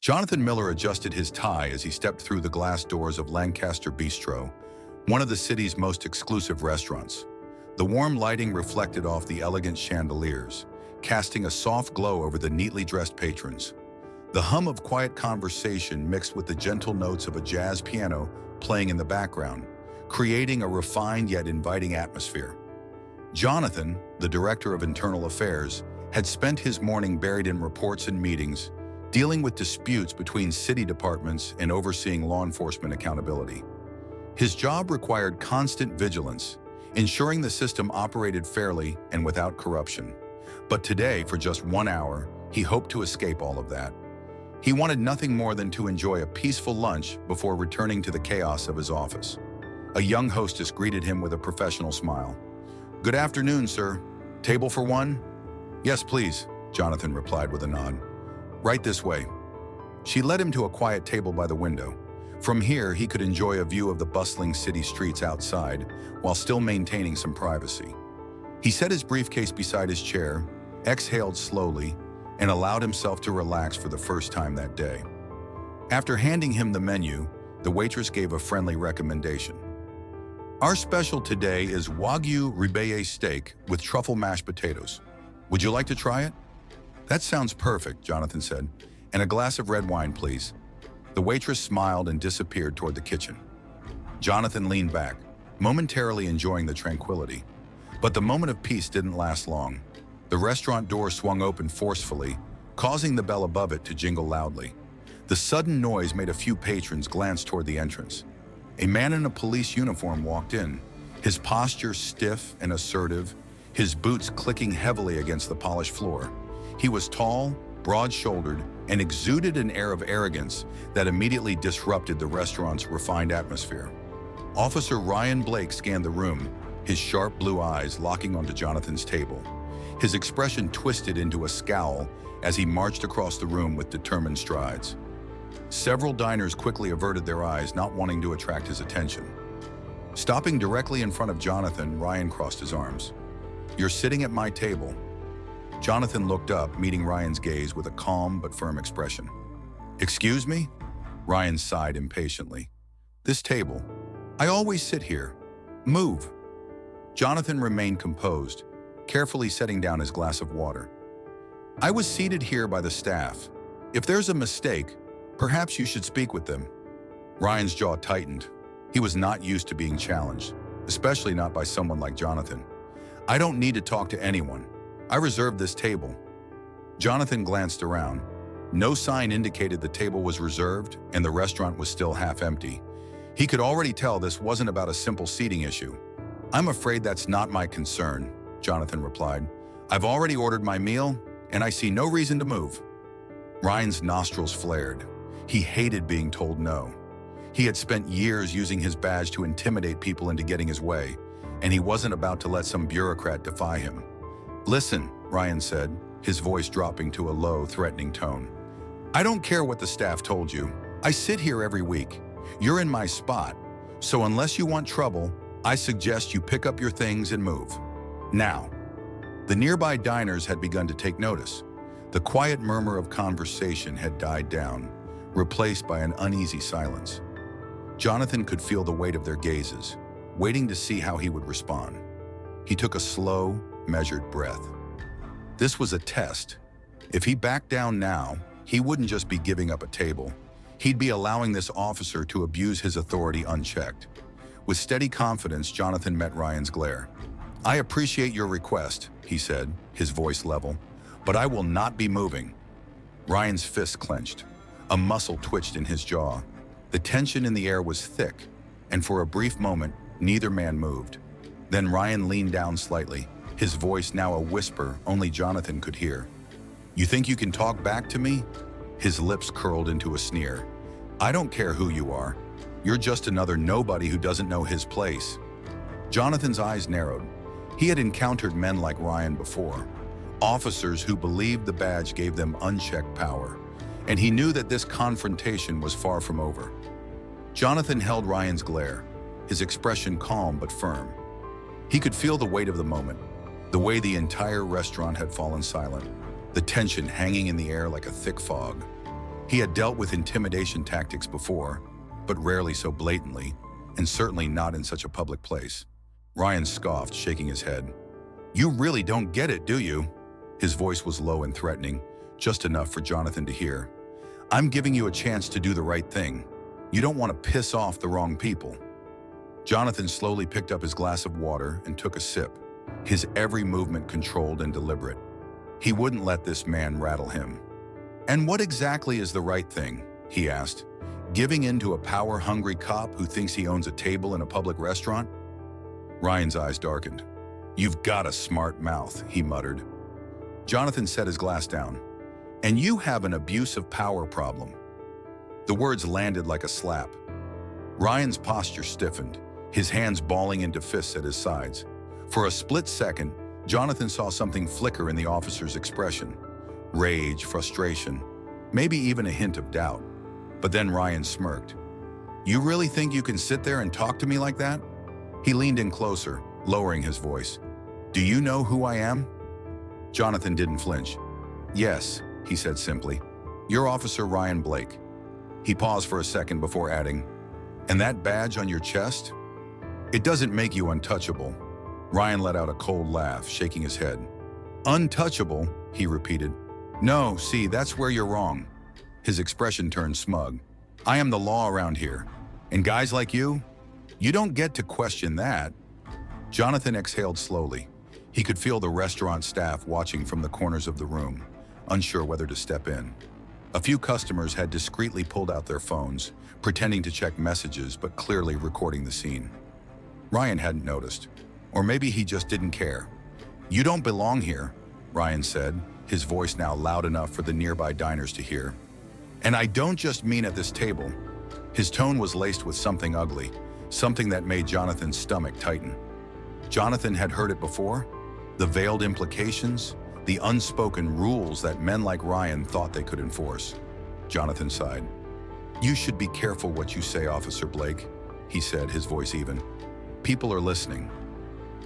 Jonathan Miller adjusted his tie as he stepped through the glass doors of Lancaster Bistro, one of the city's most exclusive restaurants. The warm lighting reflected off the elegant chandeliers, casting a soft glow over the neatly dressed patrons. The hum of quiet conversation mixed with the gentle notes of a jazz piano playing in the background, creating a refined yet inviting atmosphere. Jonathan, the director of internal affairs, had spent his morning buried in reports and meetings, dealing with disputes between city departments and overseeing law enforcement accountability. His job required constant vigilance, ensuring the system operated fairly and without corruption. But today, for just 1 hour, he hoped to escape all of that. He wanted nothing more than to enjoy a peaceful lunch before returning to the chaos of his office. A young hostess greeted him with a professional smile. "Good afternoon, sir. Table for one?" "Yes, please," Jonathan replied with a nod. "Right this way." She led him to a quiet table by the window. From here, he could enjoy a view of the bustling city streets outside, while still maintaining some privacy. He set his briefcase beside his chair, exhaled slowly, and allowed himself to relax for the first time that day. After handing him the menu, the waitress gave a friendly recommendation. "Our special today is Wagyu ribeye steak with truffle mashed potatoes. Would you like to try it?" "That sounds perfect," Jonathan said. "And a glass of red wine, please." The waitress smiled and disappeared toward the kitchen. Jonathan leaned back, momentarily enjoying the tranquility. But the moment of peace didn't last long. The restaurant door swung open forcefully, causing the bell above it to jingle loudly. The sudden noise made a few patrons glance toward the entrance. A man in a police uniform walked in, his posture stiff and assertive, his boots clicking heavily against the polished floor. He was tall, broad-shouldered, and exuded an air of arrogance that immediately disrupted the restaurant's refined atmosphere. Officer Ryan Blake scanned the room, his sharp blue eyes locking onto Jonathan's table. His expression twisted into a scowl as he marched across the room with determined strides. Several diners quickly averted their eyes, not wanting to attract his attention. Stopping directly in front of Jonathan, Ryan crossed his arms. "You're sitting at my table." Jonathan looked up, meeting Ryan's gaze with a calm but firm expression. "Excuse me?" Ryan sighed impatiently. "This table. I always sit here. Move." Jonathan remained composed, carefully setting down his glass of water. "I was seated here by the staff. If there's a mistake, perhaps you should speak with them." Ryan's jaw tightened. He was not used to being challenged, especially not by someone like Jonathan. "I don't need to talk to anyone. I reserved this table." Jonathan glanced around. No sign indicated the table was reserved, and the restaurant was still half empty. He could already tell this wasn't about a simple seating issue. "I'm afraid that's not my concern," Jonathan replied. "I've already ordered my meal, and I see no reason to move." Ryan's nostrils flared. He hated being told no. He had spent years using his badge to intimidate people into getting his way, and he wasn't about to let some bureaucrat defy him. "Listen," Ryan said, his voice dropping to a low, threatening tone. "I don't care what the staff told you. I sit here every week. You're in my spot. So unless you want trouble, I suggest you pick up your things and move. Now." The nearby diners had begun to take notice. The quiet murmur of conversation had died down, replaced by an uneasy silence. Jonathan could feel the weight of their gazes, waiting to see how he would respond. He took a slow, measured breath. This was a test. If he backed down now, he wouldn't just be giving up a table. He'd be allowing this officer to abuse his authority unchecked. With steady confidence, Jonathan met Ryan's glare. "I appreciate your request," he said, his voice level, "but I will not be moving." Ryan's fist clenched. A muscle twitched in his jaw. The tension in the air was thick, and for a brief moment, neither man moved. Then Ryan leaned down slightly, his voice now a whisper only Jonathan could hear. "You think you can talk back to me?" His lips curled into a sneer. "I don't care who you are. You're just another nobody who doesn't know his place." Jonathan's eyes narrowed. He had encountered men like Ryan before, officers who believed the badge gave them unchecked power, and he knew that this confrontation was far from over. Jonathan held Ryan's glare, his expression calm but firm. He could feel the weight of the moment, the way the entire restaurant had fallen silent, the tension hanging in the air like a thick fog. He had dealt with intimidation tactics before, but rarely so blatantly, and certainly not in such a public place. Ryan scoffed, shaking his head. "You really don't get it, do you?" His voice was low and threatening, just enough for Jonathan to hear. "I'm giving you a chance to do the right thing. You don't want to piss off the wrong people." Jonathan slowly picked up his glass of water and took a sip, his every movement controlled and deliberate. He wouldn't let this man rattle him. "And what exactly is the right thing?" he asked. "Giving in to a power-hungry cop who thinks he owns a table in a public restaurant?" Ryan's eyes darkened. "You've got a smart mouth," he muttered. Jonathan set his glass down. "And you have an abuse of power problem." The words landed like a slap. Ryan's posture stiffened, his hands balling into fists at his sides. For a split second, Jonathan saw something flicker in the officer's expression. Rage, frustration, maybe even a hint of doubt. But then Ryan smirked. "You really think you can sit there and talk to me like that?" He leaned in closer, lowering his voice. "Do you know who I am?" Jonathan didn't flinch. "Yes," he said simply. "You're Officer Ryan Blake." He paused for a second before adding, "And that badge on your chest? It doesn't make you untouchable." Ryan let out a cold laugh, shaking his head. "Untouchable?" he repeated. "No, see, that's where you're wrong." His expression turned smug. "I am the law around here. And guys like you don't get to question that." Jonathan exhaled slowly. He could feel the restaurant staff watching from the corners of the room, unsure whether to step in. A few customers had discreetly pulled out their phones, pretending to check messages but clearly recording the scene. Ryan hadn't noticed. Or maybe he just didn't care. "You don't belong here," Ryan said, his voice now loud enough for the nearby diners to hear. "And I don't just mean at this table." His tone was laced with something ugly, something that made Jonathan's stomach tighten. Jonathan had heard it before, the veiled implications, the unspoken rules that men like Ryan thought they could enforce. Jonathan sighed. "You should be careful what you say, Officer Blake," he said, his voice even. "People are listening."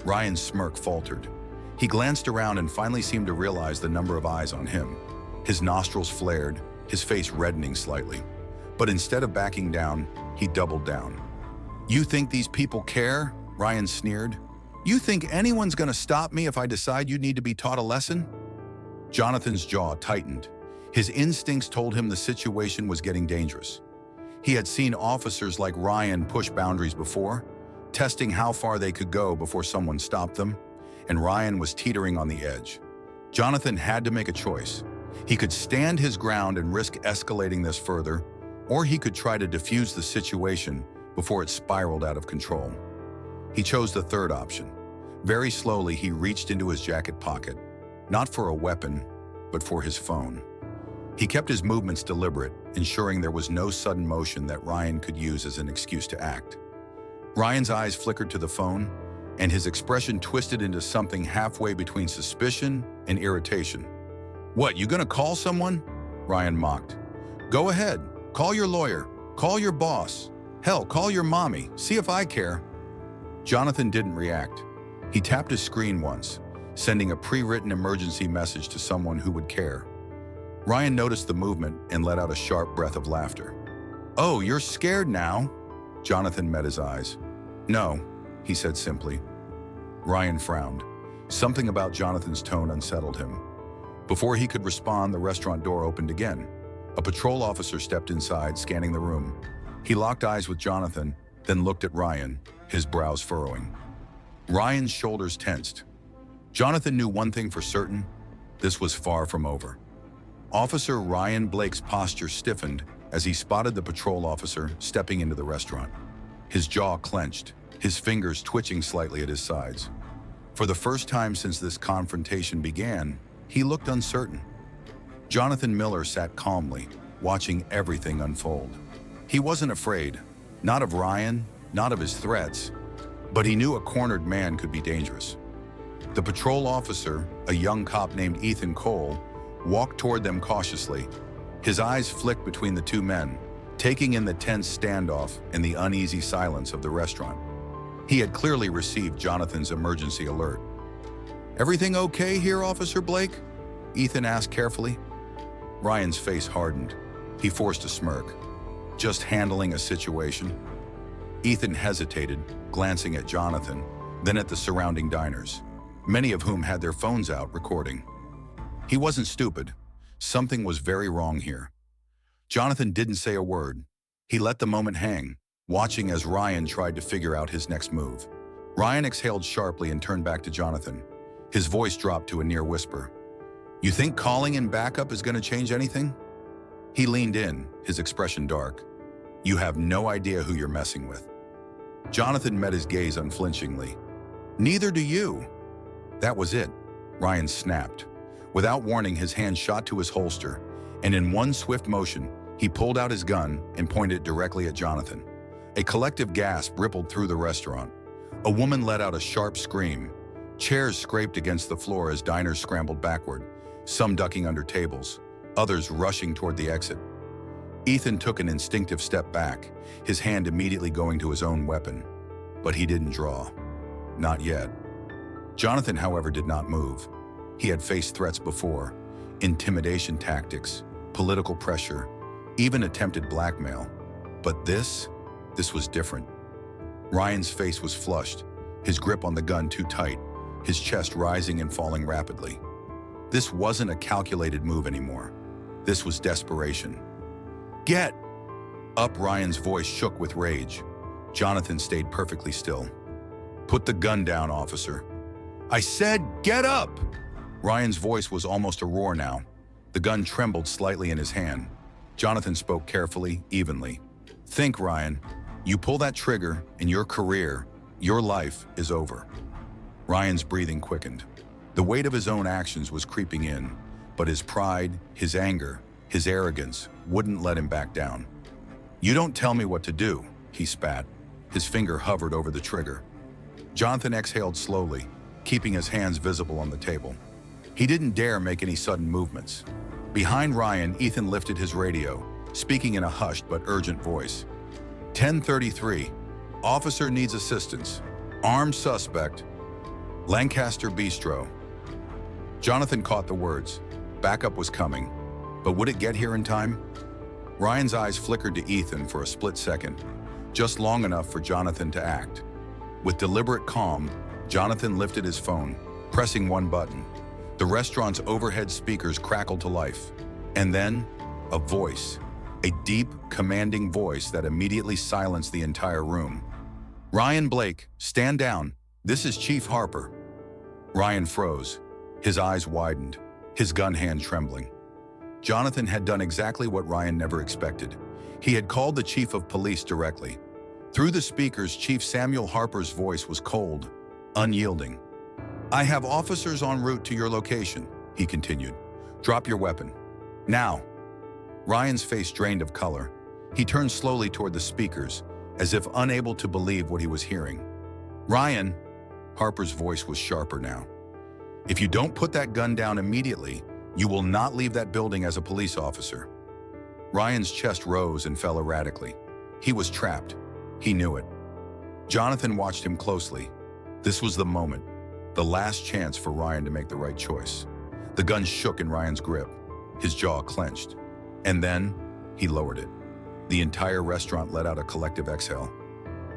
Ryan's smirk faltered. He glanced around and finally seemed to realize the number of eyes on him. His nostrils flared, his face reddening slightly. But instead of backing down, he doubled down. "You think these people care?" Ryan sneered. "You think anyone's gonna stop me if I decide you need to be taught a lesson?" Jonathan's jaw tightened. His instincts told him the situation was getting dangerous. He had seen officers like Ryan push boundaries before, testing how far they could go before someone stopped them, and Ryan was teetering on the edge. Jonathan had to make a choice. He could stand his ground and risk escalating this further, or he could try to defuse the situation before it spiraled out of control. He chose the third option. Very slowly, he reached into his jacket pocket, not for a weapon, but for his phone. He kept his movements deliberate, ensuring there was no sudden motion that Ryan could use as an excuse to act. Ryan's eyes flickered to the phone, and his expression twisted into something halfway between suspicion and irritation. "What, you gonna call someone?" Ryan mocked. "Go ahead. Call your lawyer. Call your boss. Hell, call your mommy. See if I care." Jonathan didn't react. He tapped his screen once, sending a pre-written emergency message to someone who would care. Ryan noticed the movement and let out a sharp breath of laughter. "Oh, you're scared now?" Jonathan met his eyes. "No," he said simply. Ryan frowned. Something about Jonathan's tone unsettled him. Before he could respond, the restaurant door opened again. A patrol officer stepped inside, scanning the room. He locked eyes with Jonathan, then looked at Ryan, his brows furrowing. Ryan's shoulders tensed. Jonathan knew one thing for certain: this was far from over. Officer Ryan Blake's posture stiffened as he spotted the patrol officer stepping into the restaurant. His jaw clenched, his fingers twitching slightly at his sides. For the first time since this confrontation began, he looked uncertain. Jonathan Miller sat calmly, watching everything unfold. He wasn't afraid, not of Ryan, not of his threats, but he knew a cornered man could be dangerous. The patrol officer, a young cop named Ethan Cole, walked toward them cautiously. His eyes flicked between the two men, taking in the tense standoff and the uneasy silence of the restaurant. He had clearly received Jonathan's emergency alert. "Everything okay here, Officer Blake?" Ethan asked carefully. Ryan's face hardened. He forced a smirk. Just handling a situation? Ethan hesitated, glancing at Jonathan, then at the surrounding diners, many of whom had their phones out recording. He wasn't stupid. Something was very wrong here. Jonathan didn't say a word. He let the moment hang, watching as Ryan tried to figure out his next move. Ryan exhaled sharply and turned back to Jonathan. His voice dropped to a near whisper. "You think calling in backup is going to change anything?" He leaned in, his expression dark. "You have no idea who you're messing with." Jonathan met his gaze unflinchingly. "Neither do you." That was it. Ryan snapped. Without warning, his hand shot to his holster, and in one swift motion, he pulled out his gun and pointed it directly at Jonathan. A collective gasp rippled through the restaurant. A woman let out a sharp scream. Chairs scraped against the floor as diners scrambled backward, some ducking under tables, others rushing toward the exit. Ethan took an instinctive step back, his hand immediately going to his own weapon. But he didn't draw. Not yet. Jonathan, however, did not move. He had faced threats before: intimidation tactics, political pressure, even attempted blackmail. But this was different. Ryan's face was flushed, his grip on the gun too tight, his chest rising and falling rapidly. This wasn't a calculated move anymore. This was desperation. "Get up!" Ryan's voice shook with rage. Jonathan stayed perfectly still. "Put the gun down, officer." "I said, get up!" Ryan's voice was almost a roar now. The gun trembled slightly in his hand. Jonathan spoke carefully, evenly. "Think, Ryan. You pull that trigger, and your career, your life is over." Ryan's breathing quickened. The weight of his own actions was creeping in, but his pride, his anger, his arrogance wouldn't let him back down. "You don't tell me what to do," he spat. His finger hovered over the trigger. Jonathan exhaled slowly, keeping his hands visible on the table. He didn't dare make any sudden movements. Behind Ryan, Ethan lifted his radio, speaking in a hushed but urgent voice. 1033. Officer needs assistance. Armed suspect. Lancaster Bistro. Jonathan caught the words. Backup was coming. But would it get here in time? Ryan's eyes flickered to Ethan for a split second, just long enough for Jonathan to act. With deliberate calm, Jonathan lifted his phone, pressing one button. The restaurant's overhead speakers crackled to life. And then, a voice. A deep, commanding voice that immediately silenced the entire room. "Ryan Blake, stand down. This is Chief Harper." Ryan froze. His eyes widened, his gun hand trembling. Jonathan had done exactly what Ryan never expected. He had called the chief of police directly. Through the speakers, Chief Samuel Harper's voice was cold, unyielding. "I have officers en route to your location," he continued. "Drop your weapon. Now." Ryan's face drained of color. He turned slowly toward the speakers, as if unable to believe what he was hearing. "Ryan," Harper's voice was sharper now. "If you don't put that gun down immediately, you will not leave that building as a police officer." Ryan's chest rose and fell erratically. He was trapped. He knew it. Jonathan watched him closely. This was the moment, the last chance for Ryan to make the right choice. The gun shook in Ryan's grip. His jaw clenched. And then, he lowered it. The entire restaurant let out a collective exhale.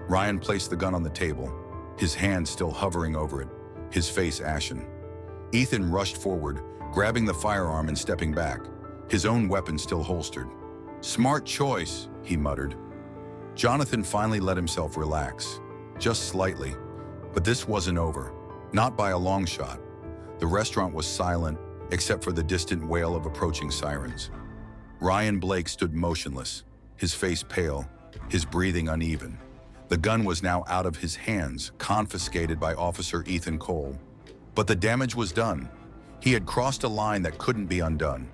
Ryan placed the gun on the table, his hand still hovering over it, his face ashen. Ethan rushed forward, grabbing the firearm and stepping back, his own weapon still holstered. "Smart choice," he muttered. Jonathan finally let himself relax, just slightly. But this wasn't over, not by a long shot. The restaurant was silent, except for the distant wail of approaching sirens. Ryan Blake stood motionless, his face pale, his breathing uneven. The gun was now out of his hands, confiscated by Officer Ethan Cole. But the damage was done. He had crossed a line that couldn't be undone.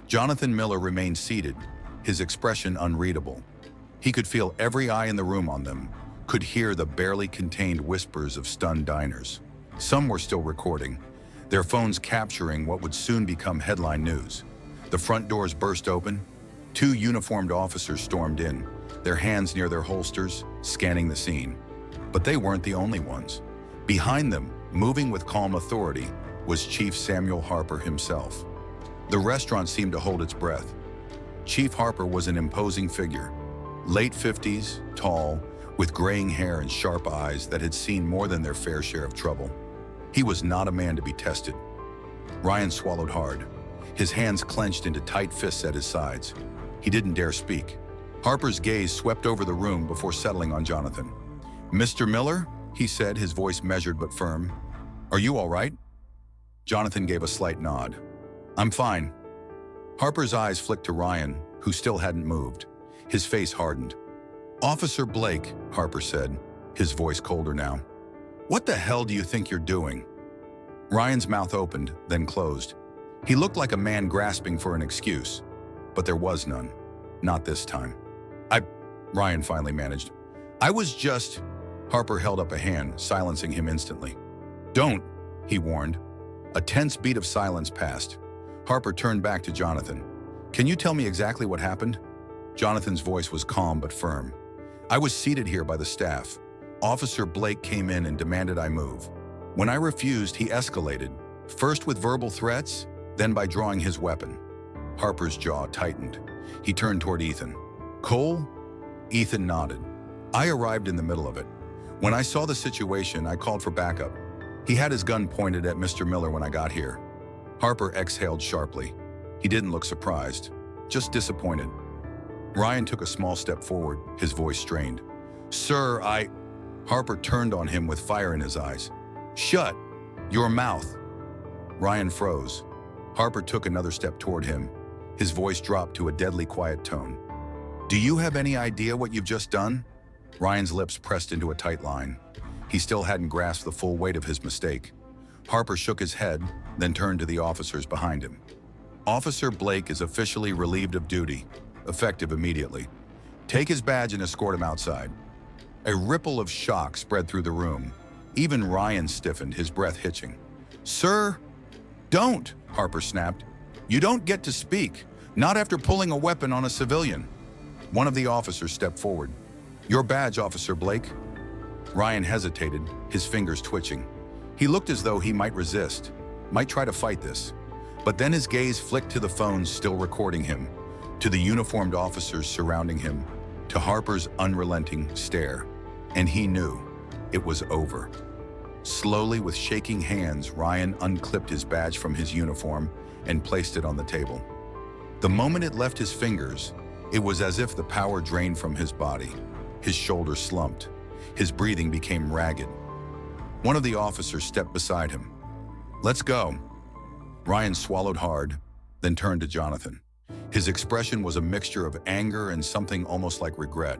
Jonathan Miller remained seated, his expression unreadable. He could feel every eye in the room on them, could hear the barely contained whispers of stunned diners. Some were still recording, their phones capturing what would soon become headline news. The front doors burst open. 2 uniformed officers stormed in, their hands near their holsters, scanning the scene. But they weren't the only ones. Behind them, moving with calm authority, was Chief Samuel Harper himself. The restaurant seemed to hold its breath. Chief Harper was an imposing figure, late 50s, tall, with graying hair and sharp eyes that had seen more than their fair share of trouble. He was not a man to be tested. Ryan swallowed hard, his hands clenched into tight fists at his sides. He didn't dare speak. Harper's gaze swept over the room before settling on Jonathan. "Mr. Miller," he said, his voice measured but firm. "Are you all right?" Jonathan gave a slight nod. "I'm fine." Harper's eyes flicked to Ryan, who still hadn't moved. His face hardened. "Officer Blake," Harper said, his voice colder now. "What the hell do you think you're doing?" Ryan's mouth opened, then closed. He looked like a man grasping for an excuse, but there was none. Not this time. Ryan finally managed. "I was just..." Harper held up a hand, silencing him instantly. "Don't," he warned. A tense beat of silence passed. Harper turned back to Jonathan. "Can you tell me exactly what happened?" Jonathan's voice was calm but firm. "I was seated here by the staff. Officer Blake came in and demanded I move. When I refused, he escalated, first with verbal threats, then by drawing his weapon." Harper's jaw tightened. He turned toward Ethan. "Cole?" Ethan nodded. "I arrived in the middle of it. When I saw the situation, I called for backup. He had his gun pointed at Mr. Miller when I got here." Harper exhaled sharply. He didn't look surprised, just disappointed. Ryan took a small step forward, his voice strained. "Sir, Harper turned on him with fire in his eyes. "Shut your mouth." Ryan froze. Harper took another step toward him. His voice dropped to a deadly quiet tone. "Do you have any idea what you've just done?" Ryan's lips pressed into a tight line. He still hadn't grasped the full weight of his mistake. Harper shook his head, then turned to the officers behind him. "Officer Blake is officially relieved of duty, effective immediately. Take his badge and escort him outside." A ripple of shock spread through the room. Even Ryan stiffened, his breath hitching. "Sir, don't," Harper snapped. "You don't get to speak, not after pulling a weapon on a civilian." One of the officers stepped forward. "Your badge, Officer Blake." Ryan hesitated, his fingers twitching. He looked as though he might resist, might try to fight this. But then his gaze flicked to the phones still recording him, to the uniformed officers surrounding him, to Harper's unrelenting stare. And he knew it was over. Slowly, with shaking hands, Ryan unclipped his badge from his uniform and placed it on the table. The moment it left his fingers, it was as if the power drained from his body. His shoulders slumped. His breathing became ragged. One of the officers stepped beside him. "Let's go." Ryan swallowed hard, then turned to Jonathan. His expression was a mixture of anger and something almost like regret.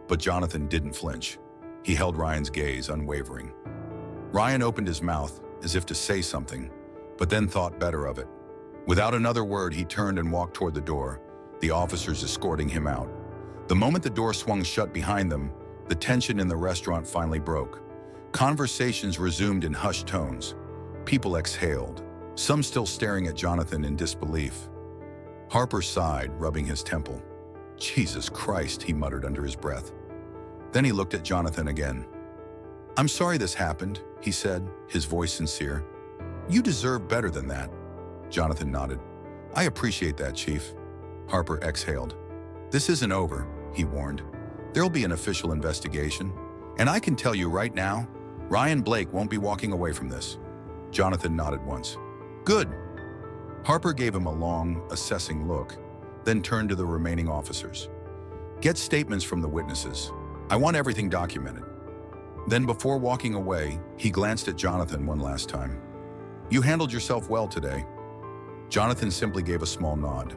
But Jonathan didn't flinch. He held Ryan's gaze, unwavering. Ryan opened his mouth as if to say something, but then thought better of it. Without another word, he turned and walked toward the door, the officers escorting him out. The moment the door swung shut behind them, the tension in the restaurant finally broke. Conversations resumed in hushed tones. People exhaled, some still staring at Jonathan in disbelief. Harper sighed, rubbing his temple. "Jesus Christ," he muttered under his breath. Then he looked at Jonathan again. "I'm sorry this happened," he said, his voice sincere. "You deserve better than that." Jonathan nodded. "I appreciate that, Chief." Harper exhaled. "This isn't over," he warned. "There'll be an official investigation. And I can tell you right now, Ryan Blake won't be walking away from this." Jonathan nodded once. "Good." Harper gave him a long, assessing look, then turned to the remaining officers. "Get statements from the witnesses. I want everything documented." Then, before walking away, he glanced at Jonathan one last time. "You handled yourself well today." Jonathan simply gave a small nod.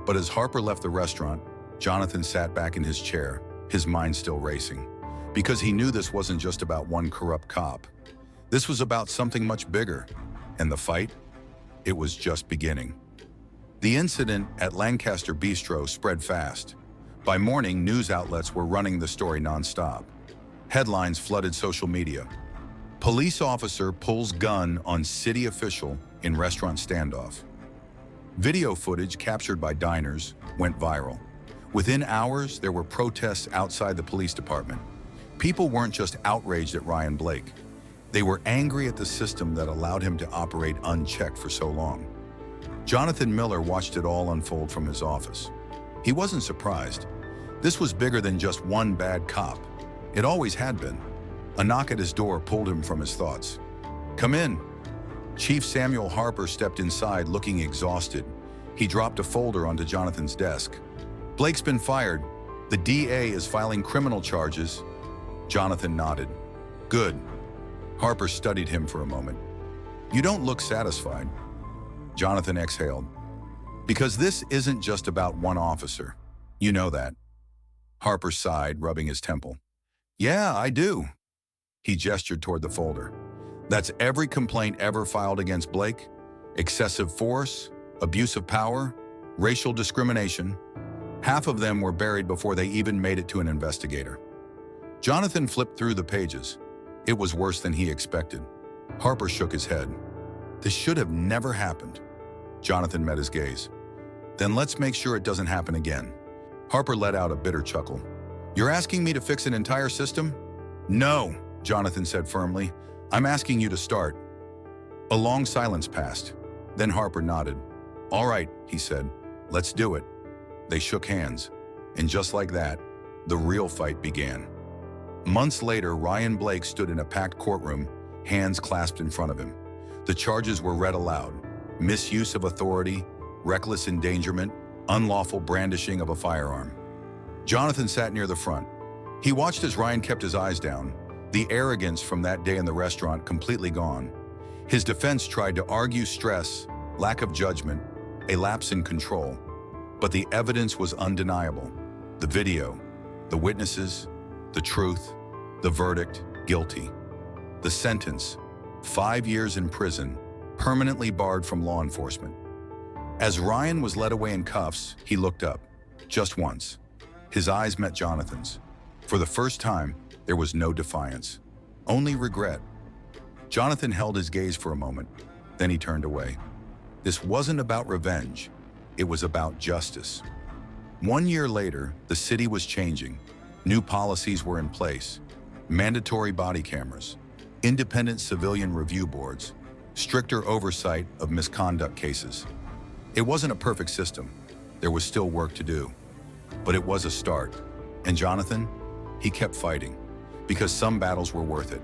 But as Harper left the restaurant, Jonathan sat back in his chair, his mind still racing. Because he knew this wasn't just about one corrupt cop. This was about something much bigger. And the fight? It was just beginning. The incident at Lancaster Bistro spread fast. By morning, news outlets were running the story nonstop. Headlines flooded social media. Police officer pulls gun on city official in restaurant standoff. Video footage captured by diners went viral. Within hours, there were protests outside the police department. People weren't just outraged at Ryan Blake. They were angry at the system that allowed him to operate unchecked for so long. Jonathan Miller watched it all unfold from his office. He wasn't surprised. This was bigger than just one bad cop. It always had been. A knock at his door pulled him from his thoughts. "Come in." Chief Samuel Harper stepped inside looking exhausted. He dropped a folder onto Jonathan's desk. "Blake's been fired. The DA is filing criminal charges." Jonathan nodded. "Good." Harper studied him for a moment. "You don't look satisfied." Jonathan exhaled. "Because this isn't just about one officer. You know that." Harper sighed, rubbing his temple. "Yeah, I do." He gestured toward the folder. "That's every complaint ever filed against Blake. Excessive force, abuse of power, racial discrimination. Half of them were buried before they even made it to an investigator." Jonathan flipped through the pages. It was worse than he expected. Harper shook his head. "This should have never happened." Jonathan met his gaze. "Then let's make sure it doesn't happen again." Harper let out a bitter chuckle. "You're asking me to fix an entire system?" "No," Jonathan said firmly. "I'm asking you to start." A long silence passed. Then Harper nodded. "All right," he said. "Let's do it." They shook hands. And just like that, the real fight began. Months later, Ryan Blake stood in a packed courtroom, hands clasped in front of him. The charges were read aloud: misuse of authority, reckless endangerment, unlawful brandishing of a firearm. Jonathan sat near the front. He watched as Ryan kept his eyes down, the arrogance from that day in the restaurant completely gone. His defense tried to argue stress, lack of judgment, a lapse in control. But the evidence was undeniable. The video, the witnesses, the truth, the verdict, guilty. The sentence, 5 years in prison, permanently barred from law enforcement. As Ryan was led away in cuffs, he looked up, just once. His eyes met Jonathan's. For the first time, there was no defiance, only regret. Jonathan held his gaze for a moment, then he turned away. This wasn't about revenge, it was about justice. 1 year later, the city was changing. New policies were in place: mandatory body cameras, independent civilian review boards, stricter oversight of misconduct cases. It wasn't a perfect system. There was still work to do. But it was a start. And Jonathan, he kept fighting, because some battles were worth it.